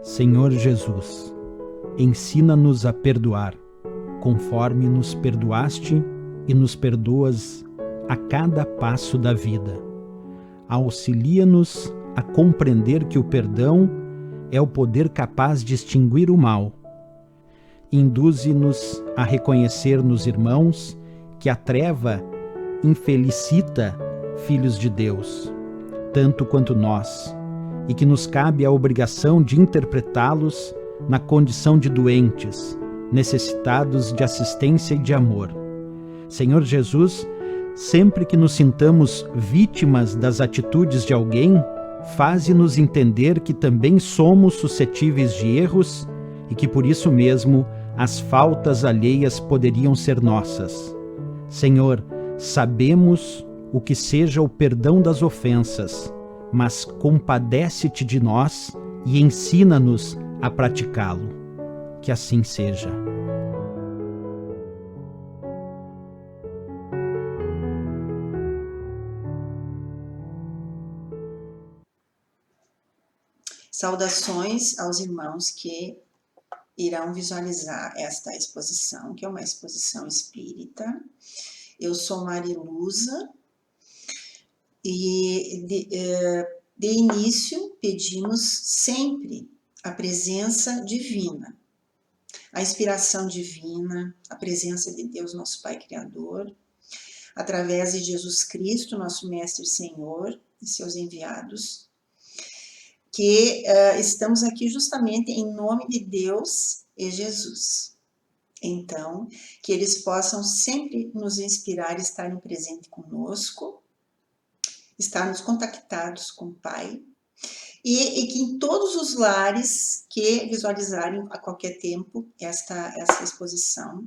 Senhor Jesus, ensina-nos a perdoar, conforme nos perdoaste e nos perdoas a cada passo da vida. Auxilia-nos a compreender que o perdão é o poder capaz de extinguir o mal. Induze-nos a reconhecer nos irmãos que a treva infelicita filhos de Deus, tanto quanto nós, e que nos cabe a obrigação de interpretá-los na condição de doentes, necessitados de assistência e de amor. Senhor Jesus, sempre que nos sintamos vítimas das atitudes de alguém, faze-nos entender que também somos suscetíveis de erros e que por isso mesmo as faltas alheias poderiam ser nossas. Senhor, sabemos o que seja o perdão das ofensas, mas compadece-te de nós e ensina-nos a praticá-lo. Que assim seja. Saudações aos irmãos que irão visualizar esta exposição, que é uma exposição espírita. Eu sou Mariluza e de início pedimos sempre a presença divina, a inspiração divina, a presença de Deus, nosso Pai Criador, através de Jesus Cristo, nosso Mestre e Senhor, e seus enviados, que estamos aqui justamente em nome de Deus e Jesus. Então, que eles possam sempre nos inspirar, estarem presentes conosco, estarmos contactados com o Pai, e que em todos os lares que visualizarem a qualquer tempo essa exposição,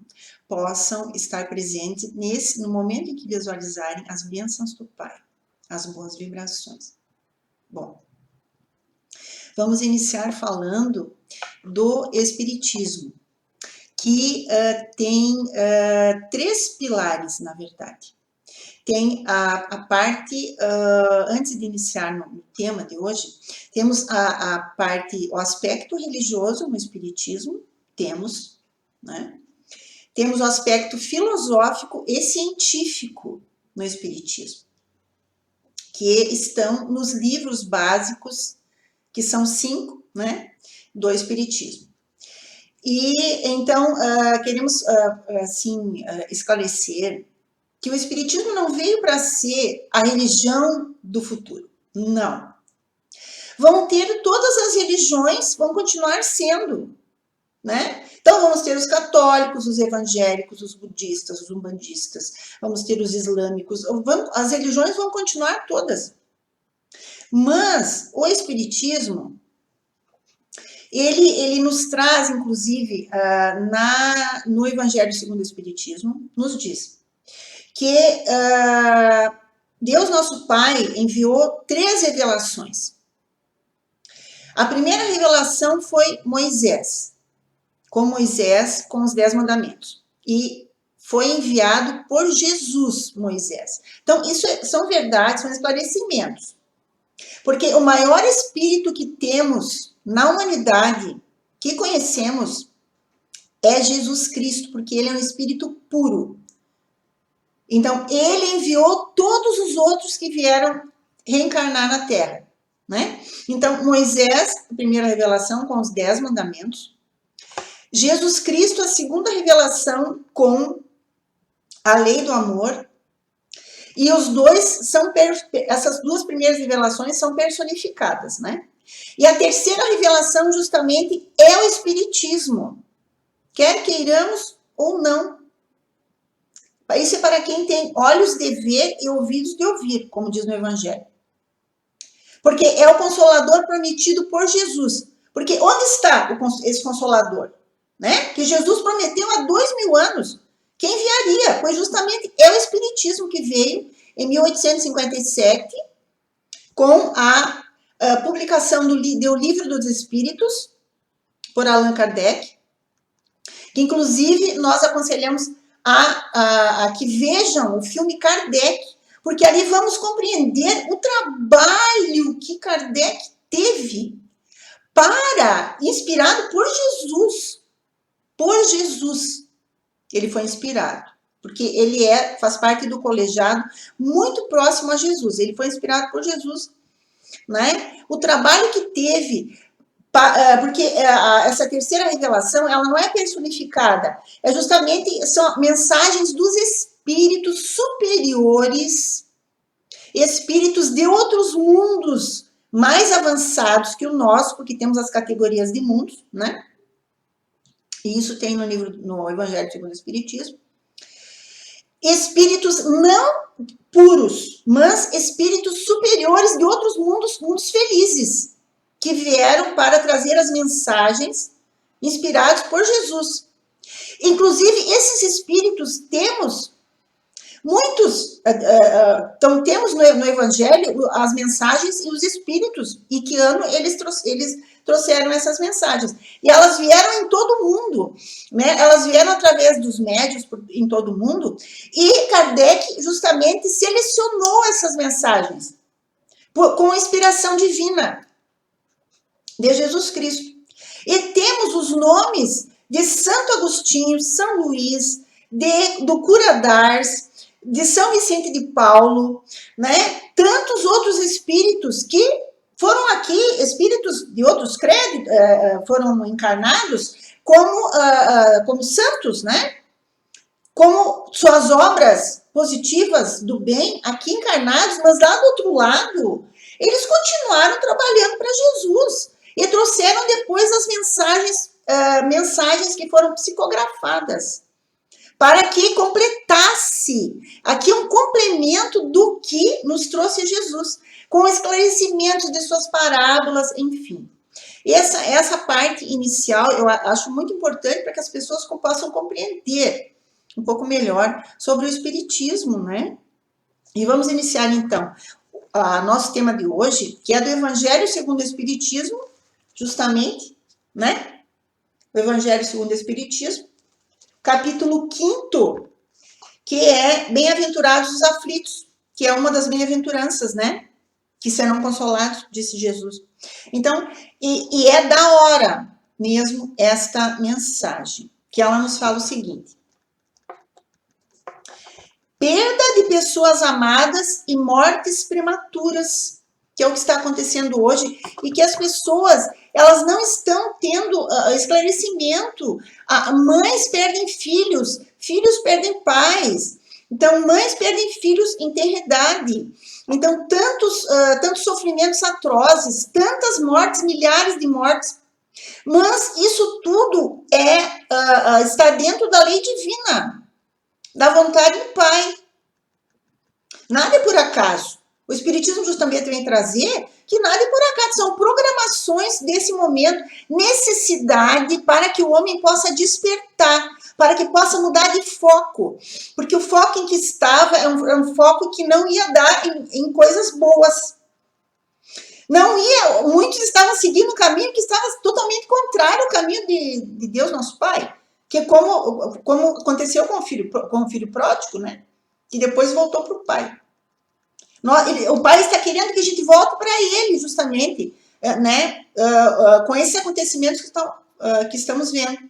possam estar presentes no momento em que visualizarem as bênçãos do Pai, as boas vibrações. Bom, vamos iniciar falando do Espiritismo, que tem 3 pilares, na verdade. Tem a parte, antes de iniciar no tema de hoje, temos a parte, o aspecto religioso no Espiritismo, né? Temos o aspecto filosófico e científico no Espiritismo, que estão nos livros básicos, que são 5, né, do Espiritismo. E então queremos assim esclarecer que o Espiritismo não veio para ser a religião do futuro. Não. Vão ter todas as religiões, vão continuar sendo, né? Então vamos ter os católicos, os evangélicos, os budistas, os umbandistas, vamos ter os islâmicos, as religiões vão continuar todas. Mas o Espiritismo, ele nos traz, inclusive, no Evangelho segundo o Espiritismo, nos diz que Deus, nosso Pai, enviou 3 revelações. A primeira revelação foi Moisés, com os 10 mandamentos. E foi enviado por Jesus, Moisés. Então, isso são verdades, são esclarecimentos. Porque o maior espírito que temos na humanidade, que conhecemos, é Jesus Cristo, porque ele é um espírito puro. Então, ele enviou todos os outros que vieram reencarnar na Terra, né? Então, Moisés, a primeira revelação com os 10 mandamentos. Jesus Cristo, a segunda revelação com a lei do amor. E os dois essas 2 primeiras revelações são personificadas, né? E a terceira revelação, justamente, é o Espiritismo. Quer queiramos ou não. Isso é para quem tem olhos de ver e ouvidos de ouvir, como diz no Evangelho. Porque é o Consolador prometido por Jesus. Porque onde está esse Consolador? Né? Que Jesus prometeu há 2000 anos. Quem enviaria? Pois justamente é o Espiritismo que veio em 1857 com a publicação do Livro dos Espíritos, por Allan Kardec, que inclusive nós aconselhamos a que vejam o filme Kardec, porque ali vamos compreender o trabalho que Kardec teve inspirado por Jesus. Por Jesus. Ele foi inspirado. Porque ele faz parte do colegiado muito próximo a Jesus. Ele foi inspirado por Jesus, né? O trabalho que teve, porque essa terceira revelação, ela não é personificada, é justamente, são mensagens dos espíritos superiores, espíritos de outros mundos mais avançados que o nosso, porque temos as categorias de mundos, né? E isso tem no Evangelho segundo o Espiritismo. Espíritos não puros, mas espíritos superiores de outros mundos felizes, que vieram para trazer as mensagens inspirados por Jesus. Inclusive, esses espíritos temos muitos, então temos no Evangelho as mensagens e os espíritos, e que ano eles trouxeram essas mensagens. E elas vieram em todo o mundo, né? Elas vieram através dos médiuns em todo o mundo, e Kardec justamente selecionou essas mensagens com inspiração divina de Jesus Cristo. E temos os nomes de Santo Agostinho, São Luís, do Cura d'Ars, de São Vicente de Paulo, né? Tantos outros espíritos que foram aqui, espíritos de outros credos, foram encarnados como santos, né? Como suas obras positivas do bem aqui encarnados, mas lá do outro lado, eles continuaram trabalhando para Jesus e trouxeram depois as mensagens que foram psicografadas, para que completasse aqui um complemento do que nos trouxe Jesus, com esclarecimentos de suas parábolas, enfim. Essa parte inicial eu acho muito importante para que as pessoas possam compreender um pouco melhor sobre o Espiritismo, né? E vamos iniciar então nosso tema de hoje, que é do Evangelho segundo o Espiritismo, justamente, né? O Evangelho segundo o Espiritismo, capítulo 5º, que é Bem-aventurados os aflitos, que é uma das bem-aventuranças, né? Que serão consolados, disse Jesus. Então, e é da hora mesmo esta mensagem, que ela nos fala o seguinte: perda de pessoas amadas e mortes prematuras, que é o que está acontecendo hoje, e que as pessoas, elas não estão tendo esclarecimento. Mães perdem filhos, filhos perdem pais. Então, mães perdem filhos em tenra idade. Então, tantos sofrimentos atrozes, tantas mortes, milhares de mortes. Mas isso tudo está dentro da lei divina, da vontade do Pai. Nada é por acaso. O Espiritismo justamente vem trazer que nada é por acaso, são programações desse momento, necessidade para que o homem possa despertar, para que possa mudar de foco, porque o foco em que estava é um foco que não ia dar em coisas boas. Não ia, muitos estavam seguindo um caminho que estava totalmente contrário ao caminho de Deus, nosso Pai, que como aconteceu com o filho pródigo, né? Que depois voltou para o Pai. O Pai está querendo que a gente volte para Ele, justamente, né? Com esses acontecimentos que estamos vendo.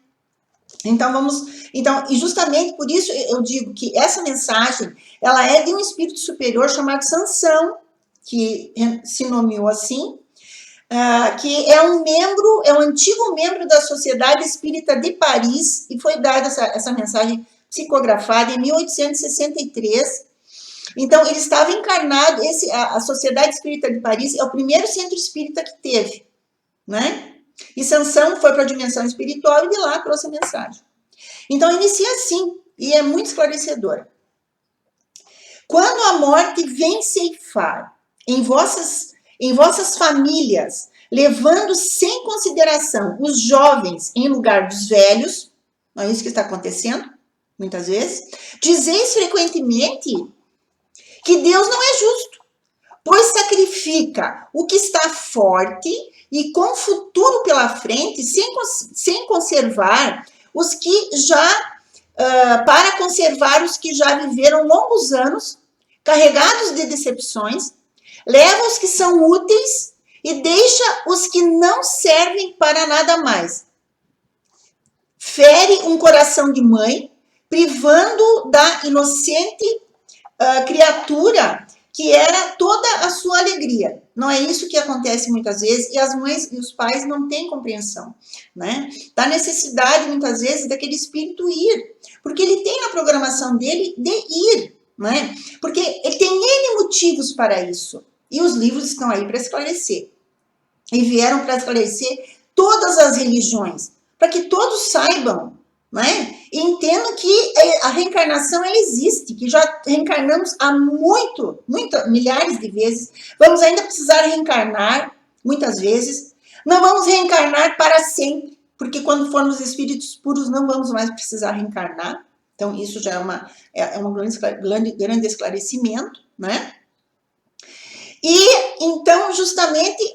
Então, e justamente por isso eu digo que essa mensagem, ela é de um espírito superior chamado Sansão, que se nomeou assim, que é um antigo membro da Sociedade Espírita de Paris, e foi dada essa mensagem psicografada em 1863. Então, ele estava encarnado, a Sociedade Espírita de Paris é o primeiro centro espírita que teve, né? E Sansão foi para a dimensão espiritual e de lá trouxe a mensagem. Então, inicia assim, e é muito esclarecedora. Quando a morte vem ceifar em vossas famílias, levando sem consideração os jovens em lugar dos velhos, não é isso que está acontecendo, muitas vezes, dizeis frequentemente que Deus não é justo, pois sacrifica o que está forte e com futuro pela frente, sem conservar os que para conservar os que já viveram longos anos, carregados de decepções, leva os que são úteis e deixa os que não servem para nada mais. Fere um coração de mãe, privando da inocente criatura que era toda a sua alegria. Não é isso que acontece muitas vezes, e as mães e os pais não têm compreensão, né? Da necessidade, muitas vezes, daquele espírito ir, porque ele tem na programação dele de ir, né? Porque ele tem N motivos para isso, e os livros estão aí para esclarecer, e vieram para esclarecer todas as religiões, para que todos saibam, né? E entendam que a reencarnação ela existe, que já reencarnamos há milhares de vezes, vamos ainda precisar reencarnar muitas vezes, não vamos reencarnar para sempre, porque quando formos espíritos puros não vamos mais precisar reencarnar, então isso já é um grande esclarecimento, né? E, então, justamente,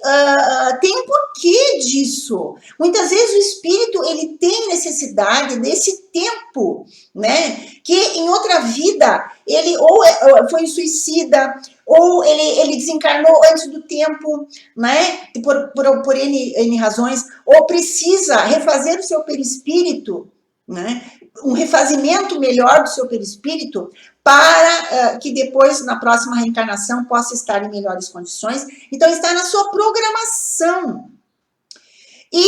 tem um porquê disso. Muitas vezes o espírito, ele tem necessidade desse tempo, né? Que em outra vida, ele ou foi suicida, ou ele desencarnou antes do tempo, né? Por N razões, ou precisa refazer o seu perispírito, né? Um refazimento melhor do seu perispírito, para que depois, na próxima reencarnação, possa estar em melhores condições. Então, está na sua programação. E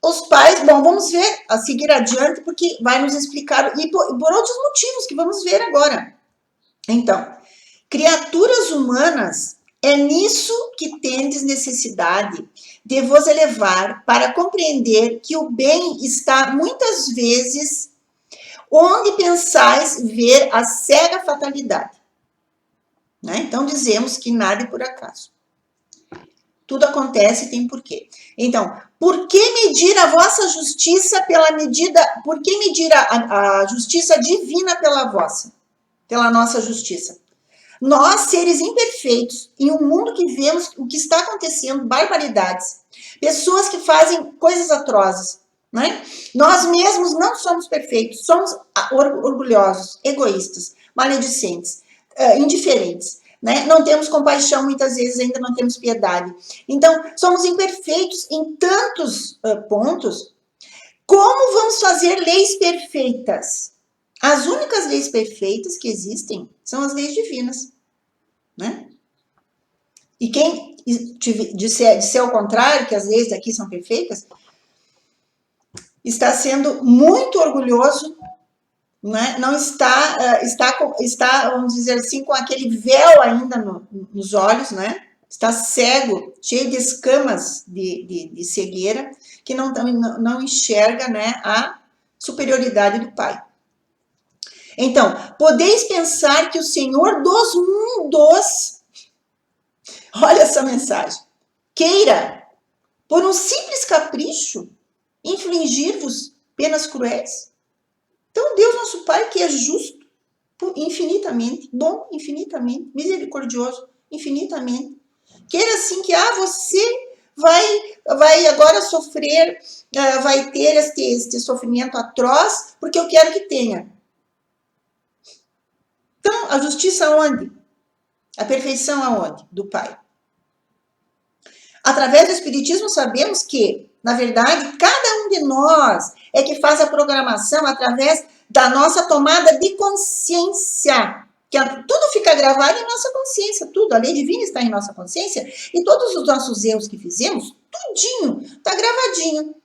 os pais, bom, vamos ver, a seguir adiante, porque vai nos explicar, e por outros motivos que vamos ver agora. Então, criaturas humanas, é nisso que tendes necessidade de vos elevar para compreender que o bem está muitas vezes onde pensais ver a cega fatalidade. Né? Então, dizemos que nada é por acaso. Tudo acontece e tem porquê. Então, por que medir a vossa justiça pela medida... Por que medir a justiça divina pela vossa? Pela nossa justiça. Nós, seres imperfeitos, em um mundo que vemos o que está acontecendo, barbaridades, pessoas que fazem coisas atrozes, né? Nós mesmos não somos perfeitos, somos orgulhosos, egoístas, maledicentes, indiferentes, né? Não temos compaixão, muitas vezes ainda não temos piedade. Então, somos imperfeitos em tantos pontos. Como vamos fazer leis perfeitas? As únicas leis perfeitas que existem são as leis divinas, né? E quem disser o contrário, que as leis daqui são perfeitas, está sendo muito orgulhoso, né? Não está, vamos dizer assim, com aquele véu ainda nos olhos, né? Está cego, cheio de escamas de cegueira, que não enxerga, né, a superioridade do Pai. Então, podeis pensar que o Senhor dos mundos, olha essa mensagem, queira, por um simples capricho, infligir-vos penas cruéis? Então, Deus nosso Pai, que é justo, infinitamente, bom, infinitamente, misericordioso, infinitamente, queira assim que você vai agora sofrer, vai ter este sofrimento atroz, porque eu quero que tenha. Então, a justiça aonde? A perfeição aonde? Do Pai. Através do Espiritismo sabemos que, na verdade, cada um de nós é que faz a programação através da nossa tomada de consciência. Que tudo fica gravado em nossa consciência, tudo. A lei divina está em nossa consciência e todos os nossos erros que fizemos, tudinho, está gravadinho.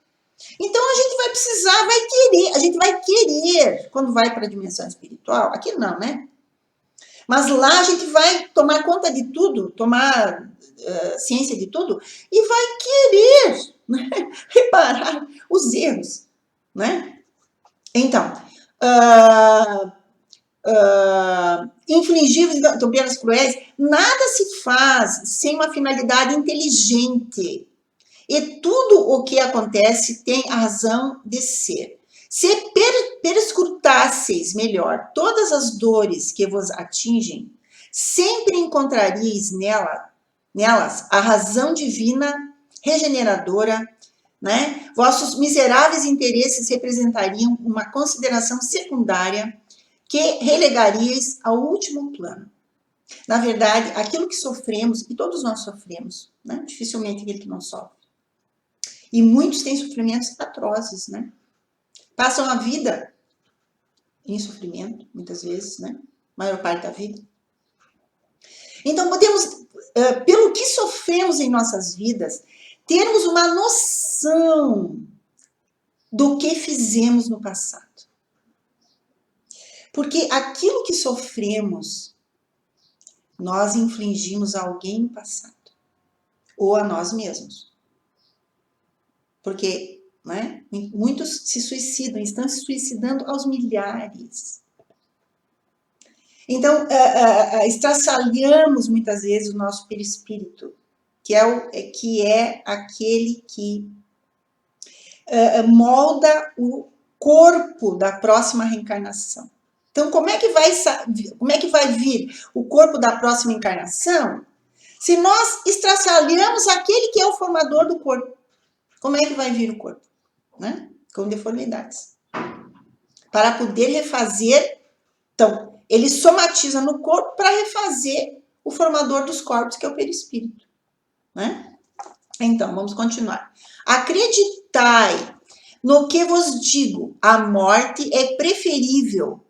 Então, a gente vai precisar, a gente vai querer, quando vai para a dimensão espiritual, aqui não, né? Mas lá a gente vai tomar conta de tudo, tomar ciência de tudo, e vai querer, né, reparar os erros, né? Então, infligir penas cruéis, nada se faz sem uma finalidade inteligente. E tudo o que acontece tem a razão de ser. Se perscrutasseis melhor todas as dores que vos atingem, sempre encontraríeis nelas a razão divina, regeneradora, né? Vossos miseráveis interesses representariam uma consideração secundária que relegaríeis ao último plano. Na verdade, aquilo que sofremos, e todos nós sofremos, né? Dificilmente aquele que não sofre. E muitos têm sofrimentos atrozes, né? Passam a vida em sofrimento, muitas vezes, né? A maior parte da vida. Então, podemos, pelo que sofremos em nossas vidas, termos uma noção do que fizemos no passado. Porque aquilo que sofremos, nós infligimos a alguém no passado. Ou a nós mesmos. Porque, né, muitos se suicidam, estão se suicidando aos milhares. Então, estraçalhamos muitas vezes o nosso perispírito, que é aquele que molda o corpo da próxima reencarnação. Então, como é que vai vir o corpo da próxima encarnação se nós estraçalhamos aquele que é o formador do corpo? Como é que vai vir o corpo? Né? Com deformidades. Para poder refazer. Então, ele somatiza no corpo para refazer o formador dos corpos, que é o perispírito. Né? Então, vamos continuar. Acreditai no que vos digo, a morte é preferível,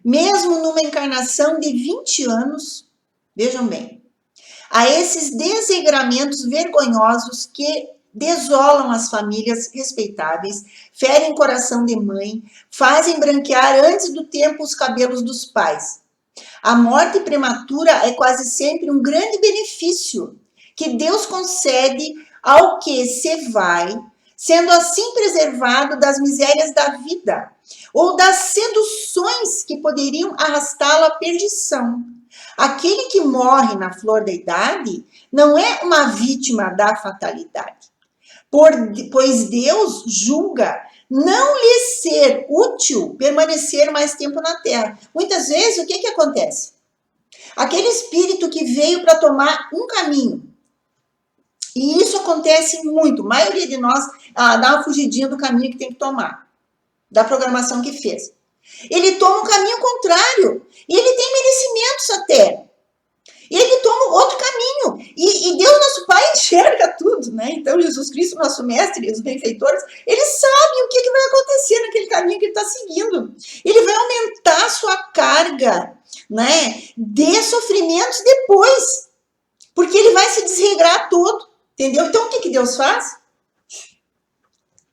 mesmo numa encarnação de 20 anos, vejam bem, a esses desregramentos vergonhosos que desolam as famílias respeitáveis, ferem o coração de mãe, fazem branquear antes do tempo os cabelos dos pais. A morte prematura é quase sempre um grande benefício que Deus concede ao que se vai, sendo assim preservado das misérias da vida, ou das seduções que poderiam arrastá-lo à perdição. Aquele que morre na flor da idade não é uma vítima da fatalidade, pois Deus julga não lhe ser útil permanecer mais tempo na Terra. Muitas vezes, o que acontece? Aquele espírito que veio para tomar um caminho, e isso acontece muito, a maioria de nós dá uma fugidinha do caminho que tem que tomar, da programação que fez. Ele toma um caminho contrário, e ele tem merecimentos até. E ele toma outro caminho. E Deus, nosso Pai, enxerga tudo, né? Então, Jesus Cristo, nosso mestre, os benfeitores, eles sabem o que vai acontecer naquele caminho que ele está seguindo. Ele vai aumentar a sua carga, né, de sofrimentos depois. Porque ele vai se desregrar todo, entendeu? Então, o que Deus faz?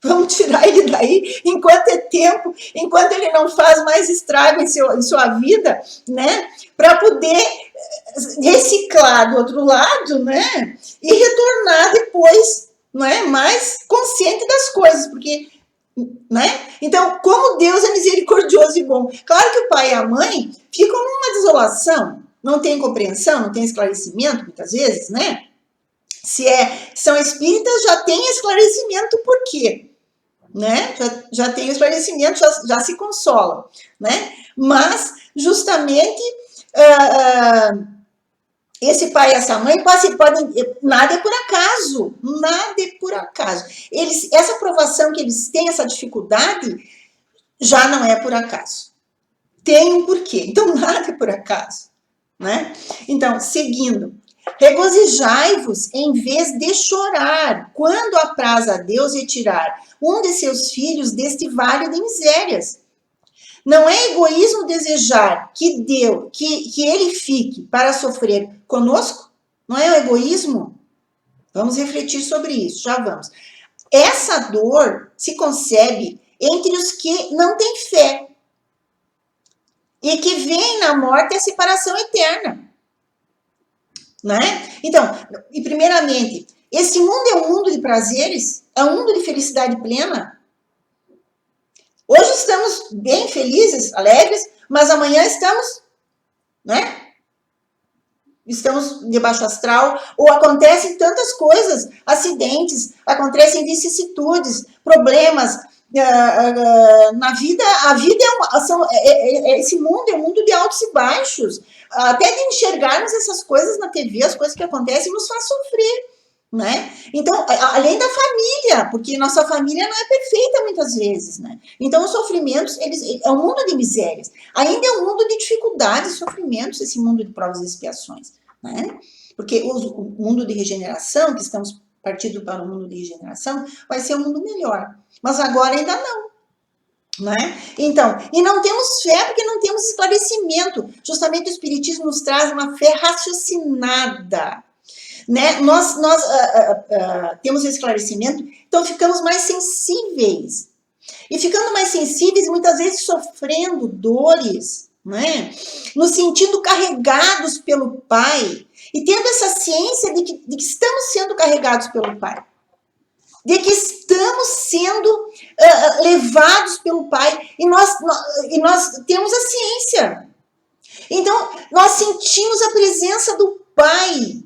Vamos tirar ele daí enquanto é tempo, enquanto ele não faz mais estrago em sua vida, né? Para poder reciclar do outro lado, né? E retornar depois, não é? Mais consciente das coisas, porque, né? Então, como Deus é misericordioso e bom. Claro que o pai e a mãe ficam numa desolação, não tem compreensão, não tem esclarecimento, muitas vezes, né? Se são espíritas, já tem esclarecimento por quê? Né? Já tem esclarecimento, já se consolam, né? Mas, justamente, esse pai e essa mãe nada é por acaso, nada é por acaso. Essa provação que eles têm, essa dificuldade, já não é por acaso. Tem um porquê. Então, nada é por acaso, né? Então, seguindo. Regozijai-vos em vez de chorar, quando apraz a Deus retirar um de seus filhos deste vale de misérias. Não é egoísmo desejar que ele fique para sofrer conosco? Não é egoísmo? Vamos refletir sobre isso, já vamos. Essa dor se concebe entre os que não têm fé e que veem na morte a separação eterna. Né? Então, e primeiramente, esse mundo é um mundo de prazeres? É um mundo de felicidade plena? Hoje estamos bem felizes, alegres, mas amanhã estamos, né? Estamos de baixo astral, ou acontecem tantas coisas, acidentes, acontecem vicissitudes, problemas na vida. A vida esse mundo é um mundo de altos e baixos. Até de enxergarmos essas coisas na TV, as coisas que acontecem, nos faz sofrer, né? Então, além da família, porque nossa família não é perfeita muitas vezes, né? Então, os sofrimentos, é um mundo de misérias. Ainda é um mundo de dificuldades e sofrimentos, esse mundo de provas e expiações, né? Porque o mundo de regeneração, que estamos partindo para o mundo de regeneração, vai ser um mundo melhor. Mas agora ainda não. Né? Então, e não temos fé porque não temos esclarecimento. Justamente o Espiritismo nos traz uma fé raciocinada. Né? Nós temos esclarecimento, então ficamos mais sensíveis. E ficando mais sensíveis, muitas vezes sofrendo dores, né? Nos sentindo carregados pelo Pai. E tendo essa ciência de que estamos sendo carregados pelo Pai. De que estamos sendo levados pelo Pai. E nós temos a ciência. Então, nós sentimos a presença do Pai.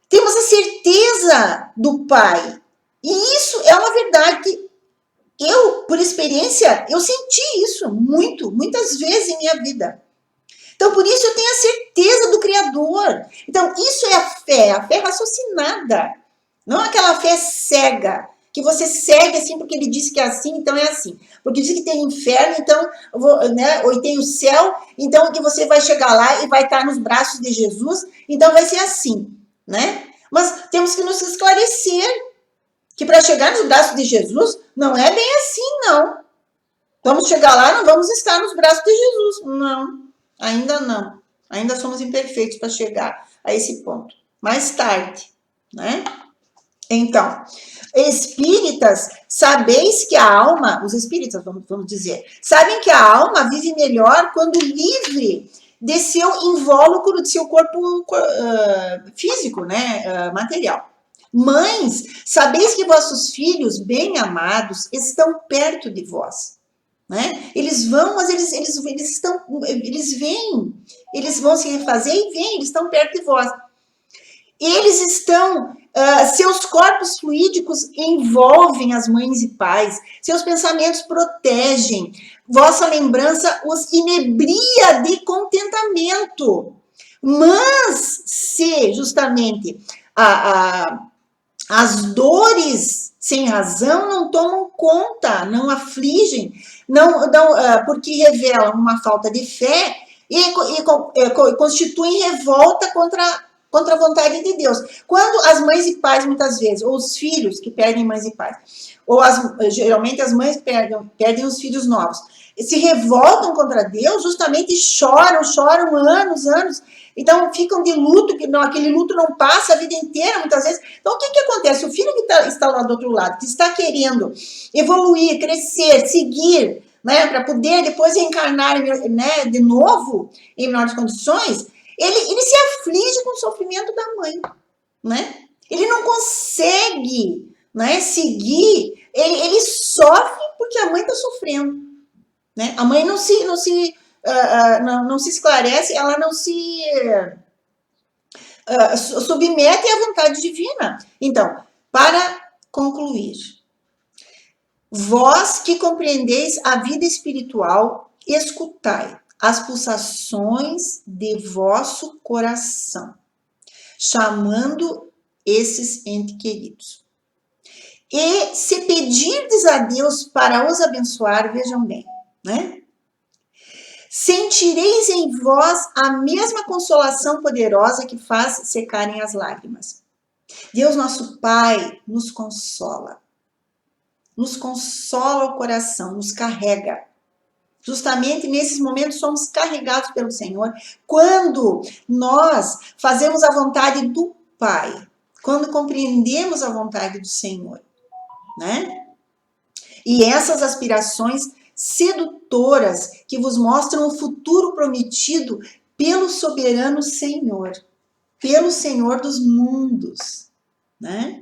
Temos a certeza do Pai. E isso é uma verdade que eu, por experiência, eu senti isso muitas vezes em minha vida. Então, por isso eu tenho a certeza do Criador. Então, isso é a fé raciocinada. Não aquela fé cega, que você segue assim porque ele disse que é assim, então é assim. Porque diz que tem inferno, então, né, ou tem o céu, então que você vai chegar lá e vai estar nos braços de Jesus, então vai ser assim, né? Mas temos que nos esclarecer que para chegar nos braços de Jesus não é bem assim, não. Vamos chegar lá, não vamos estar nos braços de Jesus. Não, ainda não. Ainda somos imperfeitos para chegar a esse ponto. Mais tarde, né? Então, espíritas, sabeis que a alma, os espíritas, vamos dizer, sabem que a alma vive melhor quando livre de seu invólucro, de seu corpo físico, né, material. Mães, sabeis que vossos filhos bem-amados estão perto de vós, né? Eles vão, mas eles vêm, eles vão se refazer e vêm, eles estão perto de vós. Eles estão, seus corpos fluídicos envolvem as mães e pais, seus pensamentos protegem, vossa lembrança os inebria de contentamento. Mas se justamente as dores sem razão não tomam conta, não afligem, porque revelam uma falta de fé e constituem revolta contra a vontade de Deus. Quando as mães e pais, muitas vezes, ou os filhos que perdem mães e pais, ou geralmente as mães perdem os filhos novos, se revoltam contra Deus, justamente choram anos, então ficam de luto, aquele luto não passa a vida inteira, muitas vezes. Então, o que acontece? O filho que está lá do outro lado, que está querendo evoluir, crescer, seguir, né, para poder depois reencarnar, né, de novo, em melhores condições, ele se aflige com o sofrimento da mãe, né? Ele não consegue, né, seguir, ele sofre porque a mãe está sofrendo, né? A mãe não se esclarece, ela não se submete à vontade divina. Então, para concluir, vós que compreendeis a vida espiritual, escutai as pulsações de vosso coração, chamando esses entes queridos. E se pedirdes a Deus para os abençoar, vejam bem, né? Sentireis em vós a mesma consolação poderosa que faz secarem as lágrimas. Deus, nosso Pai, nos consola o coração, nos carrega. Justamente nesses momentos somos carregados pelo Senhor, quando nós fazemos a vontade do Pai, quando compreendemos a vontade do Senhor, né? E essas aspirações sedutoras que vos mostram o futuro prometido pelo soberano Senhor, pelo Senhor dos mundos, né?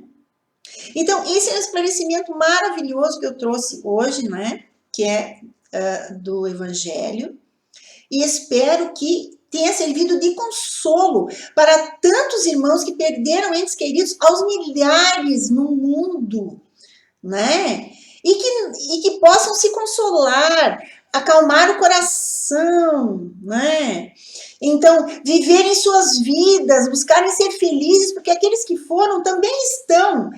Então, esse é um esclarecimento maravilhoso que eu trouxe hoje, né? Que é do Evangelho, e espero que tenha servido de consolo para tantos irmãos que perderam entes queridos, aos milhares no mundo, né? E que possam se consolar acalmar o coração, né? Então, viverem suas vidas, buscarem ser felizes, porque aqueles que foram também estão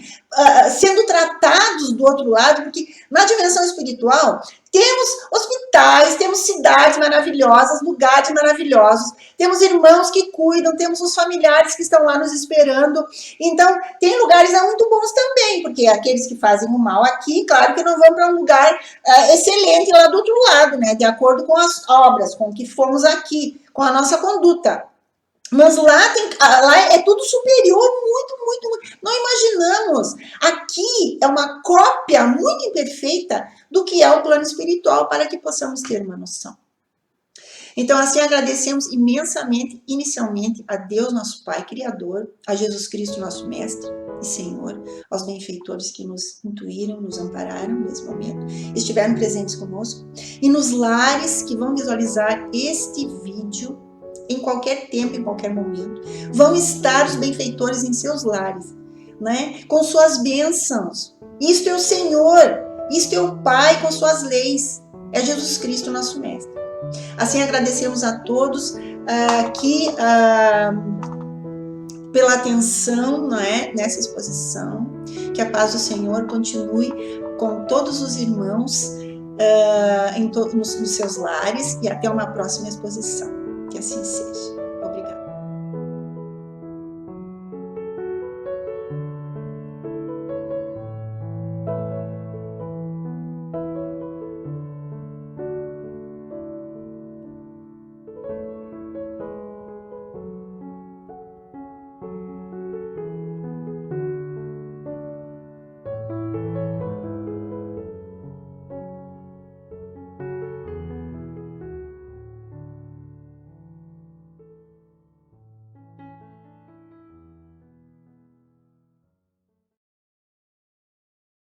sendo tratados do outro lado, porque na dimensão espiritual temos hospitais, temos cidades maravilhosas, lugares maravilhosos, temos irmãos que cuidam, temos os familiares que estão lá nos esperando. Então, tem lugares muito bons também, porque aqueles que fazem o mal aqui, claro que não vão para um lugar excelente lá do outro lado, né? De acordo com as obras, com o que fomos aqui, com a nossa conduta. Mas lá é tudo superior, muito. Não imaginamos. Aqui é uma cópia muito imperfeita do que é o plano espiritual, para que possamos ter uma noção. Então, assim, agradecemos imensamente, inicialmente, a Deus, nosso Pai Criador, a Jesus Cristo, nosso Mestre e Senhor, aos benfeitores que nos intuíram, nos ampararam nesse momento, estiveram presentes conosco, e nos lares que vão visualizar este vídeo, em qualquer tempo, em qualquer momento, vão estar os benfeitores em seus lares, né? Com suas bênçãos. Isto é o Senhor, isto é o Pai com suas leis, é Jesus Cristo, nosso Mestre. Assim, agradecemos a todos pela atenção, não é, nessa exposição, que a paz do Senhor continue com todos os irmãos nos seus lares, e até uma próxima exposição. Que assim seja.